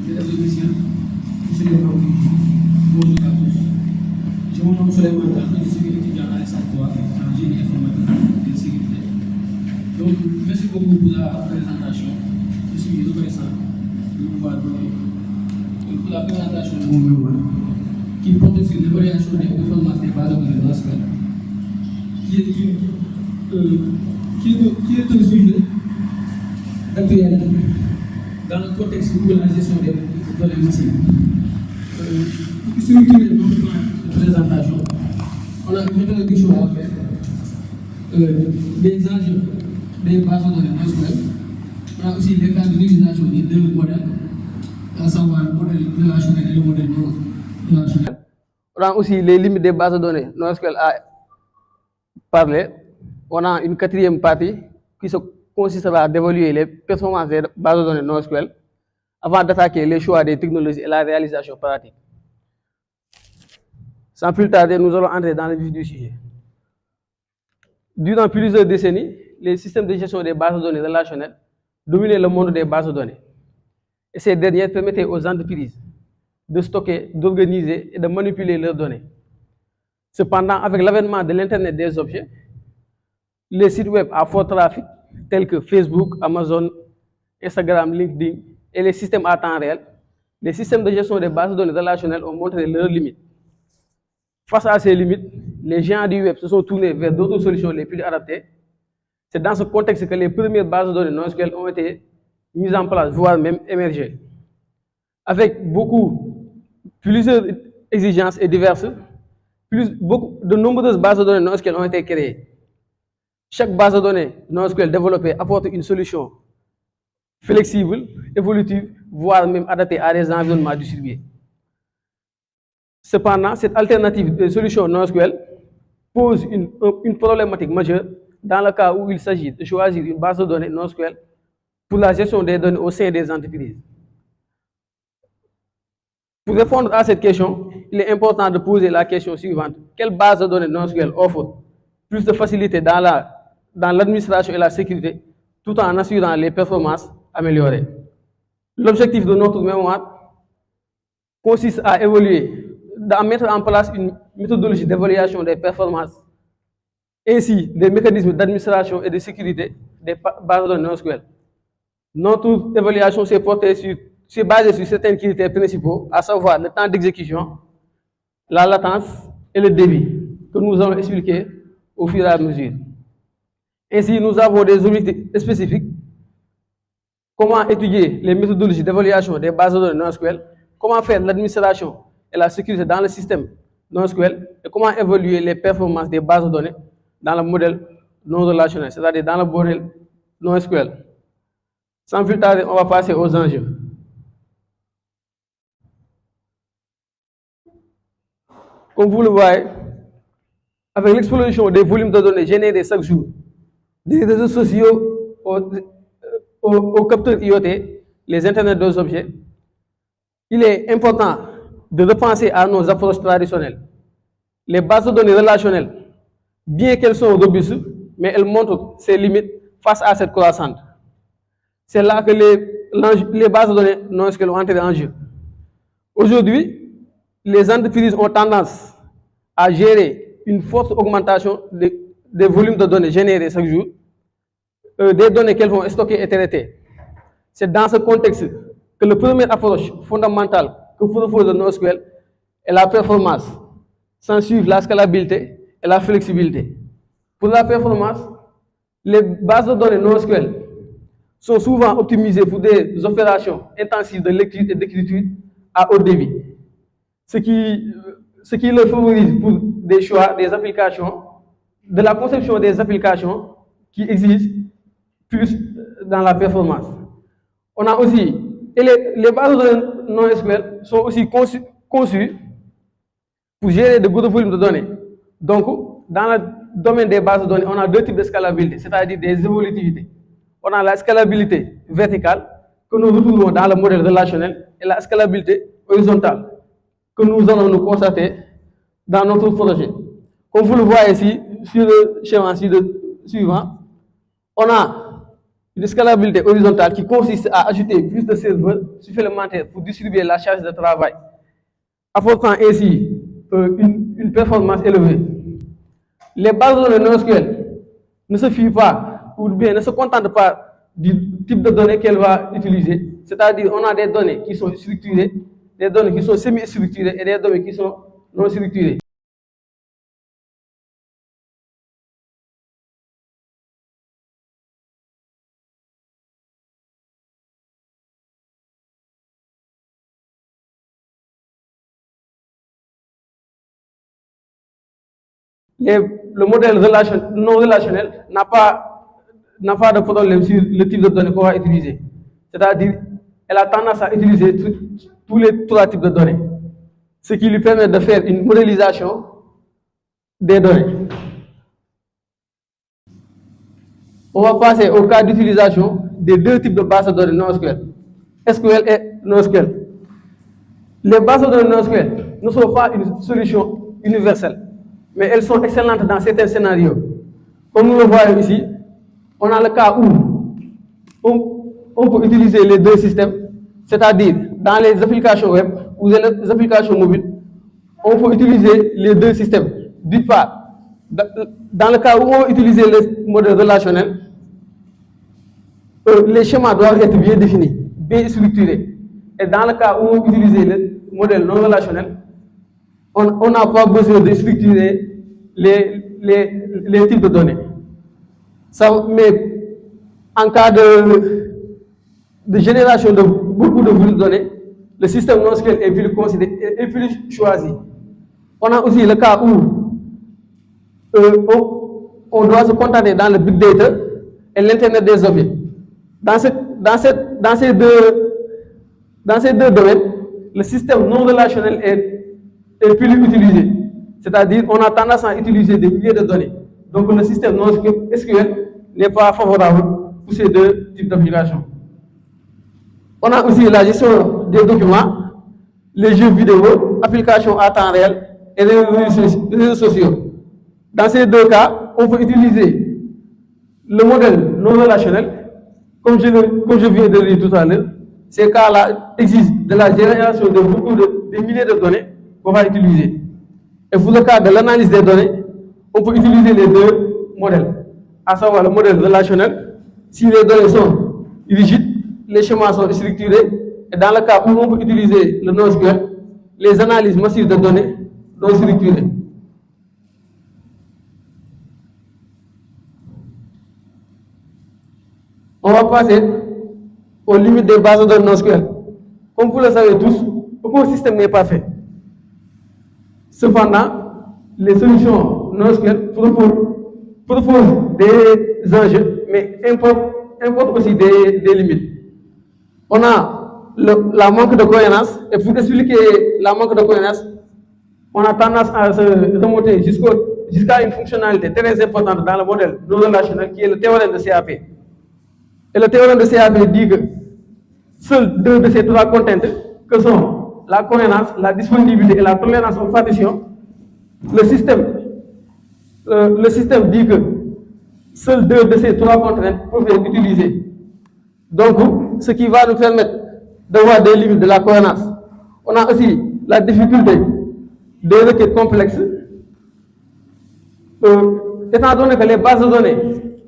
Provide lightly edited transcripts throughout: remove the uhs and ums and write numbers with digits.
mesdames et messieurs, monsieur le président, bonjour à tous. Je me nomme Souleymane Dramé, je suis étudiant à l'ESAT3 en génie informatique et sécurité. Donc, merci beaucoup pour la présentation. Je suis reconnaissant de pouvoir donner pour la présentation de mon mémoire qui porte sur l'évaluation des performances des bases de données de la semaine, qui est un sujet d'actualité dans le contexte de la gestion des données massives. Sur notre plan de présentation, on a une introduction à faire des enjeux des bases de données NoSQL. On a aussi des cas d'utilisation des deux modèles, à savoir le modèle relationnel et le modèle non relationnel. On a aussi les limites des bases de données NoSQL à parler. On a une quatrième partie qui consistera à d'évaluer les performances des bases de données NoSQL avant d'attaquer les choix des technologies et la réalisation pratique. Sans plus tarder, nous allons entrer dans le vif du sujet. Durant plusieurs décennies, les systèmes de gestion des bases de données relationnelles dominaient le monde des bases de données. Et ces dernières permettaient aux entreprises de stocker, d'organiser et de manipuler leurs données. Cependant, avec l'avènement de l'Internet des objets, les sites web à fort trafic tels que Facebook, Amazon, Instagram, LinkedIn et les systèmes à temps réel, les systèmes de gestion des bases de données relationnelles ont montré leurs limites. Face à ces limites, les géants du web se sont tournés vers d'autres solutions les plus adaptées. C'est dans ce contexte que les premières bases de données NoSQL ont été mises en place, voire même émergées. Avec plusieurs exigences et diverses, de nombreuses bases de données NoSQL ont été créées. Chaque base de données NoSQL développée apporte une solution flexible, évolutive, voire même adaptée à des environnements distribués. Cependant, cette alternative de solution NoSQL pose une problématique majeure dans le cas où il s'agit de choisir une base de données NoSQL pour la gestion des données au sein des entreprises. Pour répondre à cette question, il est important de poser la question suivante. Quelle base de données NoSQL offre plus de facilité dans l'administration et la sécurité, tout en assurant les performances améliorées? L'objectif de notre mémoire consiste à mettre en place une méthodologie d'évaluation des performances, ainsi des mécanismes d'administration et de sécurité des bases de données NoSQL. Notre évaluation s'est basée sur certains critères principaux, à savoir le temps d'exécution, la latence et le débit, que nous allons expliquer au fur et à mesure. Ainsi, nous avons des objectifs spécifiques: comment étudier les méthodologies d'évaluation des bases de données NoSQL, comment faire l'administration et la sécurité dans le système NoSQL, et comment évaluer les performances des bases de données dans le modèle non relationnel, c'est-à-dire dans le modèle NoSQL. Sans plus tarder, on va passer aux enjeux. Comme vous le voyez, avec l'explosion des volumes de données générés chaque jour, des réseaux sociaux aux capteurs IoT, les Internet des objets, il est important de repenser à nos approches traditionnelles. Les bases de données relationnelles, bien qu'elles sont robustes, mais elles montrent ses limites face à cette croissance. C'est là que les bases de données NoSQL ont entré en jeu. Aujourd'hui, les entreprises ont tendance à gérer une forte augmentation des volumes de données générés chaque jour, des données qu'elles vont stocker et traiter. C'est dans ce contexte que la première approche fondamentale que propose le NoSQL est la performance, sans suivre la scalabilité et la flexibilité. Pour la performance, les bases de données NoSQL sont souvent optimisées pour des opérations intensives de lecture et d'écriture à haut débit, ce qui le favorise pour des choix, des applications, de la conception des applications qui exigent plus dans la performance. On a aussi, et les bases de données NoSQL sont aussi conçues pour gérer de gros volumes de données. Donc, dans le domaine des bases de données, on a deux types de scalabilité, c'est-à-dire des évolutivités. On a la scalabilité verticale, que nous retrouvons dans le modèle relationnel, et la scalabilité horizontale, que nous allons nous constater dans notre projet. Comme vous le voyez ici, sur le schéma suivant, on a Une scalabilité horizontale qui consiste à ajouter plus de serveurs supplémentaires pour distribuer la charge de travail, apportant ainsi une performance élevée. Les bases de données NoSQL ne se fient pas, ou bien ne se contentent pas du type de données qu'elle va utiliser. C'est-à-dire, on a des données qui sont structurées, des données qui sont semi-structurées et des données qui sont non structurées. Le modèle non relationnel n'a pas de problème sur le type de données qu'on va utiliser. C'est-à-dire, elle a tendance à utiliser tous les trois types de données, ce qui lui permet de faire une modélisation des données. On va passer au cas d'utilisation des deux types de bases de données NoSQL, SQL et NoSQL. Les bases de données NoSQL ne sont pas une solution universelle, mais elles sont excellentes dans certains scénarios. Comme nous le voyons ici, on a le cas où on peut utiliser les deux systèmes, c'est-à-dire dans les applications web ou les applications mobiles, on peut utiliser les deux systèmes. D'une part, dans le cas où on utilise le modèle relationnel, les schémas doivent être bien définis, bien structurés. Et dans le cas où on utilise le modèle non relationnel, on n'a pas besoin de structurer les types de données. Mais en cas de génération de beaucoup de volumes de données, le système NoSQL est plus choisi. On a aussi le cas où on doit se contenter dans le big data et l'internet des objets. Dans ces deux domaines, le système non relationnel est plus utilisé. C'est-à-dire qu'on a tendance à utiliser des milliers de données. Donc le système NoSQL n'est pas favorable pour ces deux types d'applications. On a aussi la gestion des documents, les jeux vidéo, applications à temps réel et les réseaux sociaux. Dans ces deux cas, on peut utiliser le modèle non relationnel, comme je viens de le dire tout à l'heure. Ces cas-là existent de la génération de des milliers de données qu'on va utiliser. Et pour le cas de l'analyse des données, on peut utiliser les deux modèles, à savoir le modèle relationnel, si les données sont rigides, les schémas sont structurés, et dans le cas où on peut utiliser le NoSQL, les analyses massives de données sont structurées. On va passer aux limites des bases de données NoSQL. Comme vous le savez tous, aucun système n'est parfait. Cependant, les solutions NoSQL proposent des enjeux, mais importent aussi des limites. On a la manque de cohérence, et pour expliquer la manque de cohérence, on a tendance à se remonter jusqu'à une fonctionnalité très importante dans le modèle non relationnel qui est le théorème de CAP. Et le théorème de CAP dit que seuls deux de ces trois contraintes, que sont la cohérence, la disponibilité et la tolérance aux partitions, le système dit que seuls deux de ces trois contraintes peuvent être utilisées. Donc, ce qui va nous permettre d'avoir des limites de la cohérence. On a aussi la difficulté des requêtes complexes, étant donné que les bases de données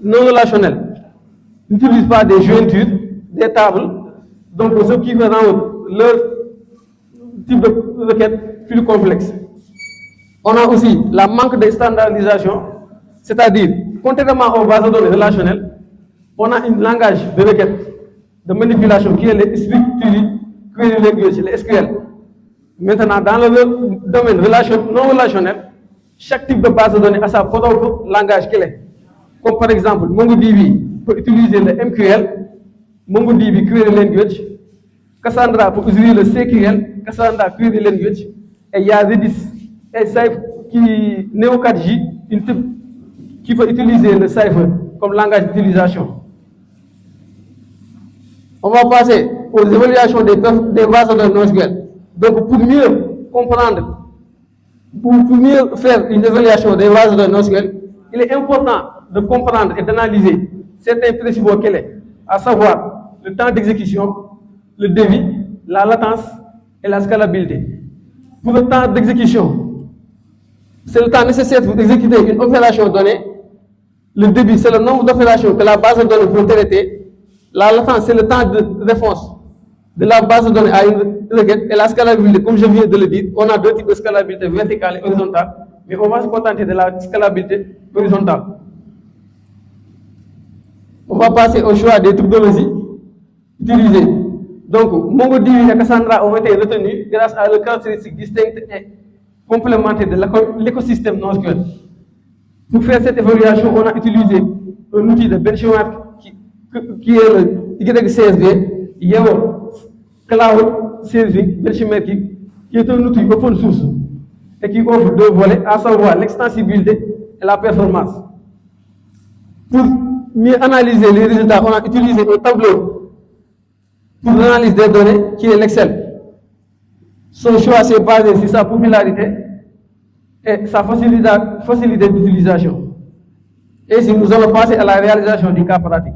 non relationnelles n'utilisent pas des jointures, des tables, donc ce qui va rendre leur type de requête plus complexe. On a aussi la manque de standardisation, c'est-à-dire, contrairement aux bases de données relationnelles, on a un langage de requête de manipulation qui est le Structured Query Language, le SQL. Maintenant, dans le domaine non relationnel, chaque type de base de données a sa propre langage clé. Comme par exemple, MongoDB peut utiliser le MQL, MongoDB Query Language, Cassandra peut utiliser le CQL, Cassandra Query Language, et il y a Redis et Cypher Neo4j, qui peut utiliser le Cypher comme langage d'utilisation. On va passer aux évaluations des bases de données NoSQL. Donc, pour mieux comprendre, pour mieux faire une évaluation des bases de données NoSQL, il est important de comprendre et d'analyser certains principaux clés. à savoir le temps d'exécution, le débit, la latence et la scalabilité. Pour le temps d'exécution, c'est le temps nécessaire pour exécuter une opération donnée. Le débit, c'est le nombre d'opérations que la base de données peut traiter. La latence, c'est le temps de réponse de la base de données à une requête. Et la scalabilité, comme je viens de le dire, on a deux types de scalabilité, verticale et horizontale. Mais on va se contenter de la scalabilité horizontale. On va passer au choix des technologies utilisées. Donc, MongoDB et Cassandra ont été retenus grâce à leurs caractéristiques distinctes et complémentaires de l'écosystème NoSQL. Pour faire cette évaluation, on a utilisé un outil de benchmark qui est le YCSB, Yellow Cloud Serving Benchmarking, qui est un outil open source et qui offre deux volets, à savoir l'extensibilité et la performance. Pour mieux analyser les résultats, on a utilisé un tableau pour l'analyse des données qui est l'Excel. Son choix s'est basé sur sa popularité et sa facilité d'utilisation. Et si nous allons passer à la réalisation du cas pratique.